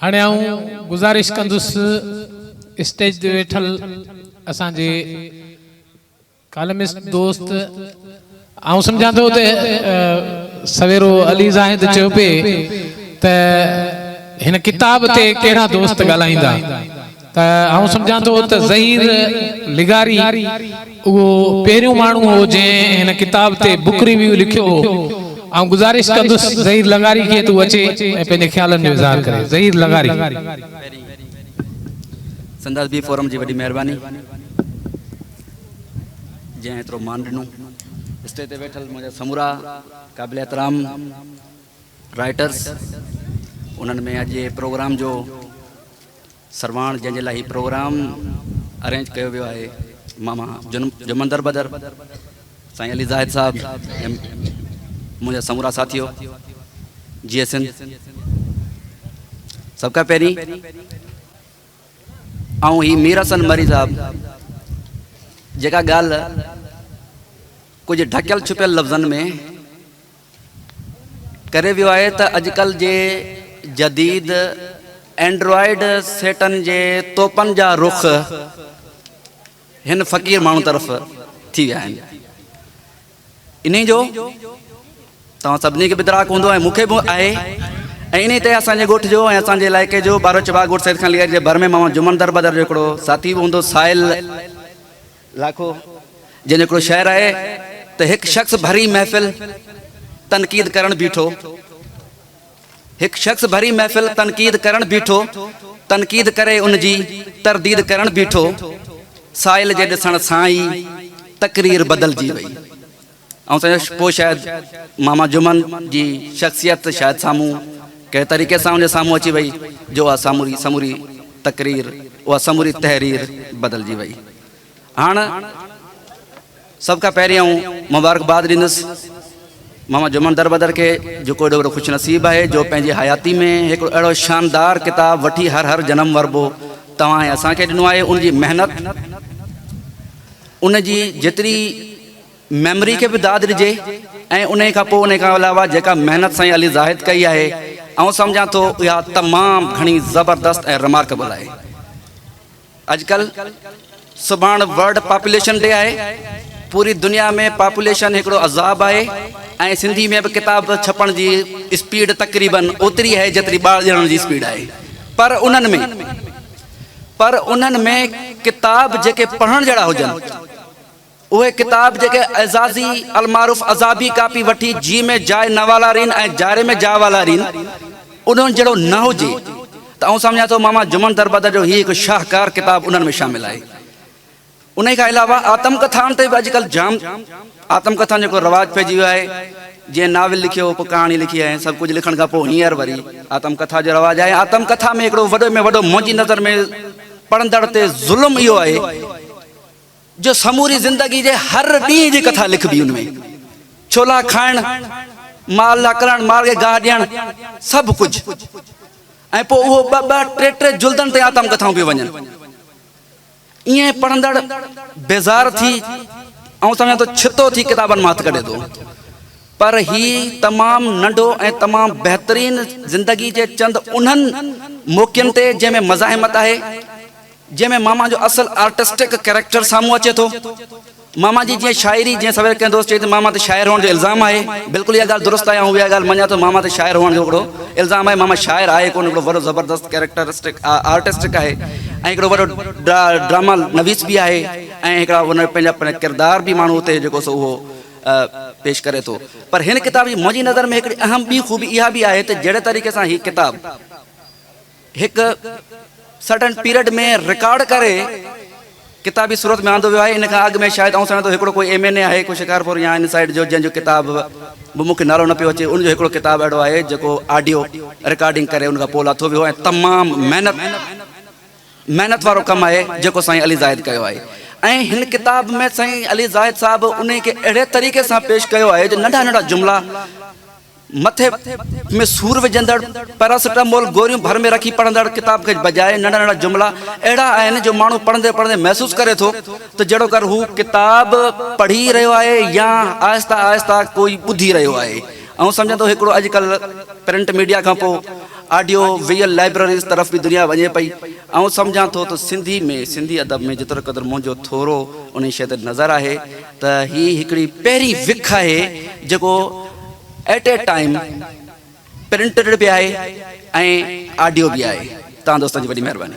हाणे आऊं गुज़ारिश कंदुसि स्टेज ते वेठल असांजे कालमिस्ट दोस्त आऊं सम्झां थो त सवेरो अली ज़ाहिद चयो पिए त हिन किताब ते कहिड़ा दोस्त ॻाल्हाईंदा त आऊं सम्झां थो त ज़हीर लिगारी उहो पहिरियों माण्हू हो जंहिं हिन किताब ते बुक रिव्यू लिखियो हो। आऊं गुज़ारिश कंदुसि ज़हीर लगारी खे तूं अचे ऐं पंहिंजे ख़्यालनि जो इज़हार करे। ज़हीर लगारी। संदास बी फोरम जी वॾी महिरबानी जंहिं एतिरो मान ॾिनो। स्टेज ते वेठल मुंहिंजा समूरा क़ाबिल एहतराम राइटर्स, उन्हनि में अॼु प्रोग्राम जो सरवाण जंहिंजे लाइ हीउ प्रोग्राम अरेंज कयो वियो आहे मामा जुमंदर बदर, साईं अली ज़ाहिद साहब, मुंहिंजा समूरा साथियो GSN। सभ खां पहिरीं ऐं ही मीर हसन मरी साहब जेका ॻाल्हि कुछ ढकियल छुपियल लफ़्ज़नि में करे वियो आहे त अॼुकल्ह जे जदीद एंड्रॉइड सेटनि जे तोपनि जा रुख हिन फ़क़ीर माण्हू तरफ़ थी विया आहिनि। इन जो तव्हां सभिनी खे बिदराक हूंदो ऐं मूंखे बि आहे। ऐं इन ते असांजे ॻोठ जो ऐं असांजे इलाइक़े जो बारो चबा ॻोठ सैद खान लिगारी जे भर में मामा जुमंदर बदर जो हिकिड़ो साथी बि हूंदो, साहिल लाखो, जंहिंजो हिकिड़ो शाइर आहे त हिकु शख़्स भरी महफ़िल तनक़ीद करणु बीठो, हिकु शख़्स भरी महफ़िल तनक़ीद करणु बीठो, तनक़ीद करे उन जी तरदीद करणु बीठो, साहिल जे ॾिसण सां ई तक़रीर बदिलजी वई। ऐं पोइ शायदि मामा जुमन जी शख़्सियत शायदि साम्हूं कंहिं तरीक़े सां उन साम्हूं अची वई जो आहे समूरी तक़रीर, उहा समूरी तहरीर बदिलजी वई। हाणे सभ खां पहिरीं आऊं मुबारकबाद ॾींदुसि मामा जुमन दरबदर खे, जेको एॾो वॾो ख़ुशि नसीब आहे जो पंहिंजी हयाती में हिकिड़ो अहिड़ो शानदार किताब वठी हर जनम वरबो तव्हां ऐं असांखे ॾिनो आहे। उनजी महिनत, उनजी जेतिरी मेमरी खे बि दाद ॾिजे ऐं उन खां पोइ उन खां अलावा जेका महिनत साईं अली ज़ाहिद कई आहे, ऐं सम्झां थो इहा तमामु घणी ज़बरदस्त ऐं रिमार्केबल आहे। अॼुकल्ह सुभाणे वर्ल्ड पॉपुलेशन डे आहे, पूरी दुनिया में पॉपुलेशन हिकिड़ो अज़ाब आहे ऐं सिंधी में बि किताब छपण जी स्पीड तक़रीबन ओतिरी आहे जेतिरी ॿार ॼणण जी स्पीड आहे। पर उन्हनि में किताब जेके पढ़ण जहिड़ा हुजनि, उहे किताब जेके एज़ाज़ी अलमारूफ़ अज़ाबी कापी वठी जी में जाइ न वाला रिन ऐं जारे में जा वाला रिन, उन्हनि जहिड़ो न हुजे त आऊं सम्झां थो मामा जुमन दरबदर जो हीउ हिकु शाहकार किताब उन्हनि में शामिल आहे। उन खां अलावा आतमकथाउनि ते बि अॼुकल्ह जाम आतमकथा जेको रवाजु पइजी वियो आहे। जीअं नाविल लिखियो, पोइ कहाणी लिखी आहे, सभु कुझु लिखण खां पोइ हींअर वरी आतमकथा जो रवाजु आहे। आतमकथा में हिकिड़ो वॾो में वॾो मुंहिंजी नज़र में पढ़ंदड़ ते ज़ुल्म इहो आहे जो समूरी ज़िंदगी जे हर ॾींहं जी कथा लिखबी, उनमें छोला खाइण, माल ला करण, माल खे गाह ॾियण, सभु कुझु, ऐं पोइ उहो ॿ टे जुल्दनि ते आतमकथाऊं पियूं वञनि। ईअं पढ़ंदड़ बेज़ार थी ऐं सम्झां थो छितो थी किताबनि मां हथु कढे थो। पर ही तमामु नंढो ऐं तमामु बहितरीन ज़िंदगी जे चंद उन्हनि मौक़ियुनि ते जंहिंमें मज़ाहिमत आहे, जंहिंमें मामा जो असल आर्टिस्टिक कैरेक्टर साम्हूं अचे थो। मामा जी जीअं शाइरी, जीअं सवेर कंहिं दोस्त चई त मामा ते शाइर हुअण जो इल्ज़ाम आहे, बिल्कुलु इहा ॻाल्हि दुरुस्त आहे। ऐं उहा ॻाल्हि मञा थो, मामा ते शाइर हुअण जो हिकिड़ो इल्ज़ाम आहे। मामा शाइर आहे कोन, हिकिड़ो वॾो ज़बरदस्त कैरेक्टरिस्टिक आर्टिस्टिक आहे ऐं हिकिड़ो वॾो ड्रामा नवीस बि आहे ऐं हिकिड़ा उन पंहिंजा किरदार बि माण्हू हुते जेको सो उहो पेश करे थो। पर हिन किताब जी मुंहिंजी नज़र में हिकिड़ी अहम ॿी ख़ूबी इहा बि आहे त जहिड़े तरीक़े सां हीअ किताब हिकु सर्टन पीरियड में रिकॉर्ड करे किताबी सूरत में आंदो वियो आहे। इन खां अॻु में शायदि आऊं सम्झां थो हिकिड़ो कोई MNA आहे, कोई शिकारपुर या इन साइड जो, जंहिंजो किताब बि मूंखे नालो न पियो अचे, उनजो हिकिड़ो किताब अहिड़ो आहे जेको ऑडियो रिकॉर्डिंग करे उन खां पोइ लाथो वियो ऐं तमामु महिनत वारो कमु आहे जेको साईं अली ज़ाहिद कयो आहे। ऐं हिन किताब में साईं अली ज़ाहिद साहिबु उन खे अहिड़े तरीक़े सां पेश कयो आहे जो नंढा नंढा जुमिला, मथे में सूर विझंदड़, पैरासिटामोल गोरियूं भर में रखी पढ़ंदड़ किताब खे बजाए नंढा नंढा जुमिला अहिड़ा आहिनि जो माण्हू पढ़ंदे पढ़ंदे महसूसु करे थो त जहिड़ो कर हू किताब पढ़ी रहियो आहे या आहिस्ता आहिस्ता कोई ॿुधी रहियो आहे। ऐं सम्झंदो हिकिड़ो अॼुकल्ह प्रिंट मीडिया खां पोइ ऑडियो विजुअल लाइब्रेरीज़ तरफ़ भी दुनिया वञे पई। ऐं सम्झां थो त सिंधी में, सिंधी अदब में जेतिरो क़दुरु मुंहिंजो थोरो उन शइ ते नज़र आहे त ही हिकिड़ी पहिरीं विख आहे जेको एट ए टाइम प्रिंटेड बि आहे ऐं ऑडियो बि आहे। तव्हां दोस्तनि जी वॾी महिरबानी।